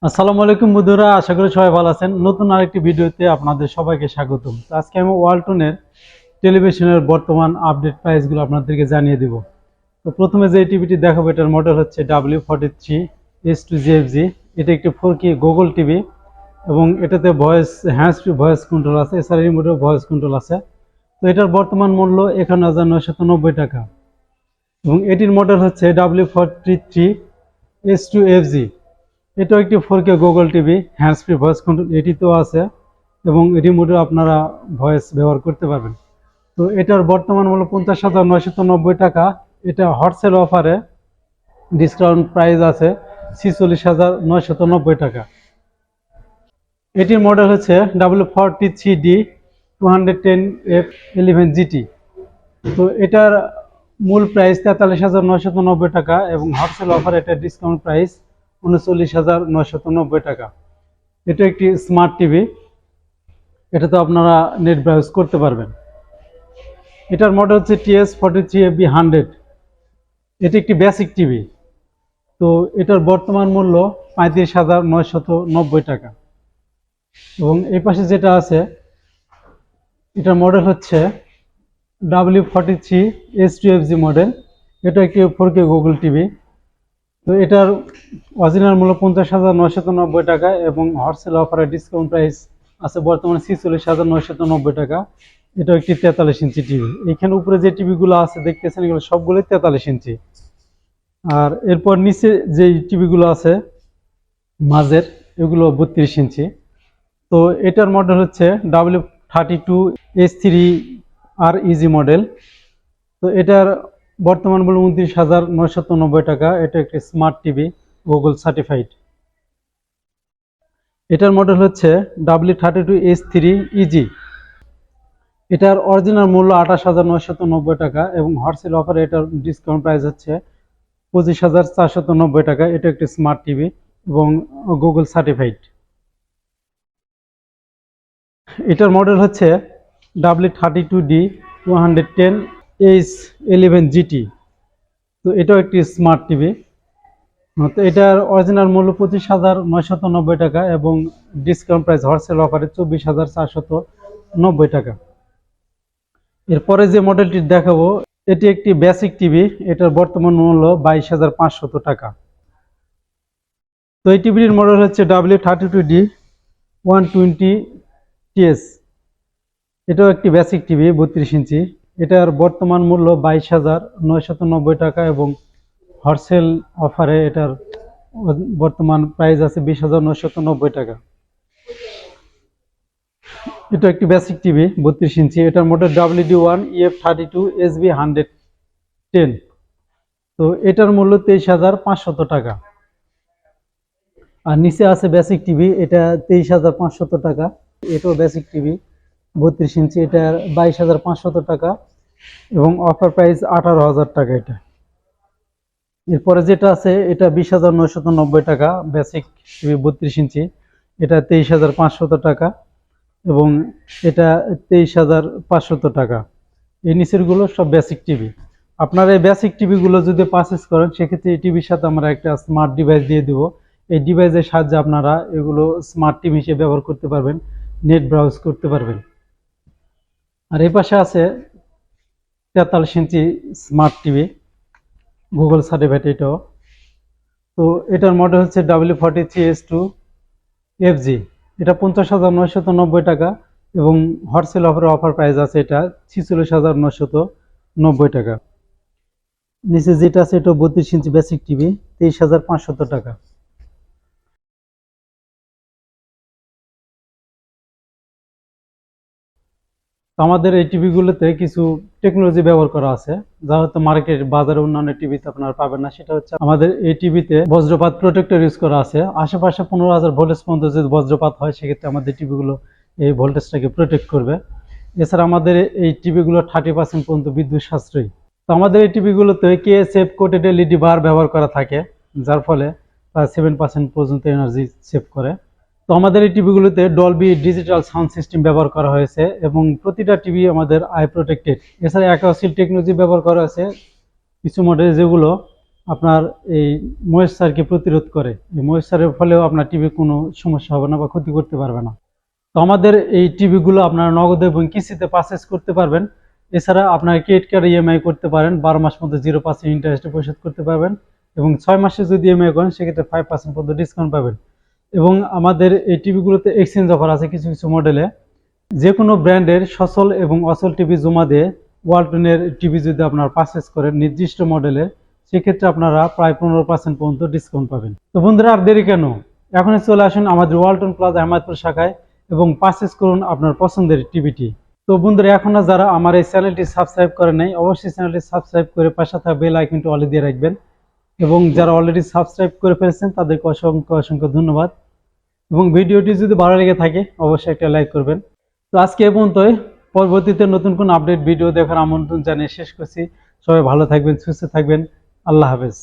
আসসালামু আলাইকুম বন্ধুরা, আশা করি সবাই ভালো আছেন। নতুন আরেকটি ভিডিওতে আপনাদের সবাইকে স্বাগতম। তো আজকে আমি ওয়ালটনের টেলিভিশনের বর্তমান আপডেট প্রাইসগুলো আপনাদেরকে জানিয়ে দেব। তো প্রথমে যে টিভিটি দেখাবো এটার মডেল হচ্ছে W43S2GFG। এটা একটি 4K গুগল টিভি এবং এটাতে হ্যান্ডস ফ্রি ভয়েস কন্ট্রোল আছে, এছাড়া রিমোটেও ভয়েস কন্ট্রোল আছে। তো এটার বর্তমান মূল্য 51,990 টাকা এবং এটির মডেল হচ্ছে W43S2FG। এটাও একটি 4K Google TV, hands free voice control এটিতেও আছে এবং রিমোটেও আপনারা ভয়েস ব্যবহার করতে পারবেন। তো এটার বর্তমান মূল্য 50,990 টাকা। এটা হটসেল অফারে ডিসকাউন্ট প্রাইস আছে 46,990 টাকা। এটির মডেল হচ্ছে W43D210F11GT। তো এটার মূল প্রাইস 43,990 টাকা এবং হটসেল অফার এটা ডিসকাউন্ট প্রাইস 39,990 টাকা। এটা একটি স্মার্ট টিভি, এটাতে আপনারা নেট ব্রাউজ করতে পারবেন। এটার মডেল হচ্ছে TS43FB100। এটি একটি বেসিক টিভি। তো এটার বর্তমান মূল্য 35,990 টাকা এবং এই পাশে যেটা আছে এটার মডেল হচ্ছে W43S2FG মডেল। এটা একটি 4K গুগল টিভি। তো এটার অরিজিনাল মূল্য 50,990 টাকা এবং হটসেল অফারে ডিসকাউন্ট প্রাইস আছে বর্তমানে 46,990 টাকা। এটা একটি 43 ইঞ্চি টিভি। এখানে উপরে যে টিভিগুলো আছে দেখতেছেন এগুলো সবগুলোই 43 ইঞ্চি। আর এরপর নিচে যে টিভিগুলো আছে মাঝের এগুলো 32 ইঞ্চি। তো এটার মডেল হচ্ছে W32S3REG মডেল। তো এটার বর্তমান মূল্য 29,990 টাকা। এটা একটি স্মার্ট টিভি, গুগল সার্টিফাইড। এটার মডেল হচ্ছে W32S3EG। এটার অরিজিনাল মূল্য 28,990 টাকা এবং হটসেল অফারে এটার ডিসকাউন্ট প্রাইস হচ্ছে 25,490 টাকা। এটা একটি স্মার্ট টিভি এবং গুগল সার্টিফাইড। এটার মডেল হচ্ছে W32D210H11GT। তো এটাও একটি স্মার্ট টিভি। তো এটার অরিজিনাল মূল্য 25,990 টাকা এবং ডিসকাউন্ট প্রাইস হটসেল অফারে 24,490 টাকা। এরপরে যে মডেলটি দেখাবো এটি একটি বেসিক টিভি। এটার বর্তমান মূল্য 22,500 টাকা। তো এই টিভির মডেল হচ্ছে W32D120TS। এটাও একটি বেসিক টিভি, 32 ইঞ্চি। এটার বর্তমান মূল্য 22,990 টাকা এবং হটসেল অফারে এটার বর্তমান প্রাইস আছে 20,990 টাকা। এটা একটি বেসিক টিভি, 32 ইঞ্চি। এটার মডেল WD1EF32SB110। তো এটার মূল্য 23,500 টাকা। আর নিচে আছে বেসিক টিভি, এটা 23,500 টাকা। এটাও বেসিক টিভি, 32 ইঞ্চি। এটা 22,500 টাকা এবং অফার প্রাইস 18,000 টাকা। এটা এরপরে যেটা আছে এটা 20,990 টাকা, বেসিক টিভি 32 ইঞ্চি। এটা 23,500 টাকা এবং এটা 23,500 টাকা। এই নিচের গুলো সব বেসিক টিভি। আপনারা এই বেসিক টিভিগুলো যদি পারচেস করেন সেক্ষেত্রে এই টিভির সাথে আমরা একটা স্মার্ট ডিভাইস দিয়ে দিব। এই ডিভাইসের সাহায্যে আপনারা এগুলো স্মার্ট টিভি হিসেবে ব্যবহার করতে পারবেন, নেট ব্রাউজ করতে পারবেন। আর এই পাশে আছে 43 ইঞ্চি স্মার্ট টিভি, গুগল সার্টিফাইড এটাও। তো এটার মডেল হচ্ছে W43S2FG। এটা 50,990 টাকা এবং হটসেল অফার প্রাইস আছে এটা 46,990 টাকা। নিচে যেটা আছে এটা 32 ইঞ্চি বেসিক টিভি, 23,500 টাকা। আমাদের এই টিভিগুলোতে কিছু টেকনোলজি ব্যবহার করা আছে যা হয়তো মার্কেট বাজারে অন্যান্য টিভিতে আপনারা পাবেন না। সেটা হচ্ছে আমাদের এই টিভিতে বজ্রপাত প্রোটেক্টর ইউজ করা আছে। আশেপাশে 15,000 ভোল্টেজ পর্যন্ত যদি বজ্রপাত হয় সেক্ষেত্রে আমাদের টিভিগুলো এই ভোল্টেজটাকে প্রোটেক্ট করবে। এছাড়া আমাদের এই টিভিগুলো 30% পর্যন্ত বিদ্যুৎ সাশ্রয়ী। তো আমাদের এই টিভিগুলোতে KSF কোটেড LED বার ব্যবহার করা থাকে, যার ফলে প্রায় 7% পর্যন্ত এনার্জি সেভ করে। তো আমাদের এই টিভিগুলোতে ডলবি ডিজিটাল সাউন্ড সিস্টেম ব্যবহার করা হয়েছে এবং প্রতিটা টিভি আমাদের আই প্রোটেক্টেড। এছাড়া অ্যাকোয়াসিল টেকনোলজি ব্যবহার করা হয়েছে কিছু মডেল, যেগুলো আপনার এই ময়েশ্চারকে প্রতিরোধ করে। এই ময়েশ্চারের ফলেও আপনার টিভি কোনো সমস্যা হবে না বা ক্ষতি করতে পারবে না। তো আমাদের এই টিভিগুলো আপনারা নগদে এবং কিস্তিতে পারচেজ করতে পারবেন। এছাড়া আপনারা ক্রেডিট কার্ড ইএমআই করতে পারেন, 12 মাস মধ্যে 0% ইন্টারেস্টে পরিশোধ করতে পারবেন, এবং 6 মাসে যদি ইএমআই করেন সেক্ষেত্রে 5% পর্যন্ত ডিসকাউন্ট পাবেন। এবং আমাদের এই টিভিগুলোতে এক্সচেঞ্জ অফার আছে কিছু কিছু মডেলে। যে কোনো ব্র্যান্ডের সচল এবং অচল টিভি জমা দিয়ে ওয়ালটনের টিভি যদি আপনারা পারচেজ করেন নির্দিষ্ট মডেলের, সেক্ষেত্রে আপনারা প্রায় 15% পর্যন্ত ডিসকাউন্ট পাবেন। তো বন্ধুরা, আর দেরি কেন, এখনই চলে আসুন আমাদের ওয়ালটন প্লাজা হেমায়তপুর শাখায় এবং পারচেজ করুন আপনার পছন্দের টিভিটি। তো বন্ধুরা, এখনো যারা আমার এই চ্যানেলটি সাবস্ক্রাইব করে নাই, অবশ্যই চ্যানেলটি সাবস্ক্রাইব করে পাশে থাকা বেল আইকনটি অলে দিয়ে রাখবেন। এবং যারা অলরেডি সাবস্ক্রাইব করে ফেলেছেন তাদেরকে অসংখ্য অসংখ্য ধন্যবাদ। এবং ভিডিওটি যদি ভালো লেগে থাকে অবশ্যই একটা লাইক করবেন। তো আজকে এ পর্যন্তই। পরবর্তীতে নতুন কোন আপডেট ভিডিও দেখার আমন্ত্রণ জানিয়ে শেষ করছি। সবাই ভালো থাকবেন, সুস্থ থাকবেন। আল্লাহ হাফেজ।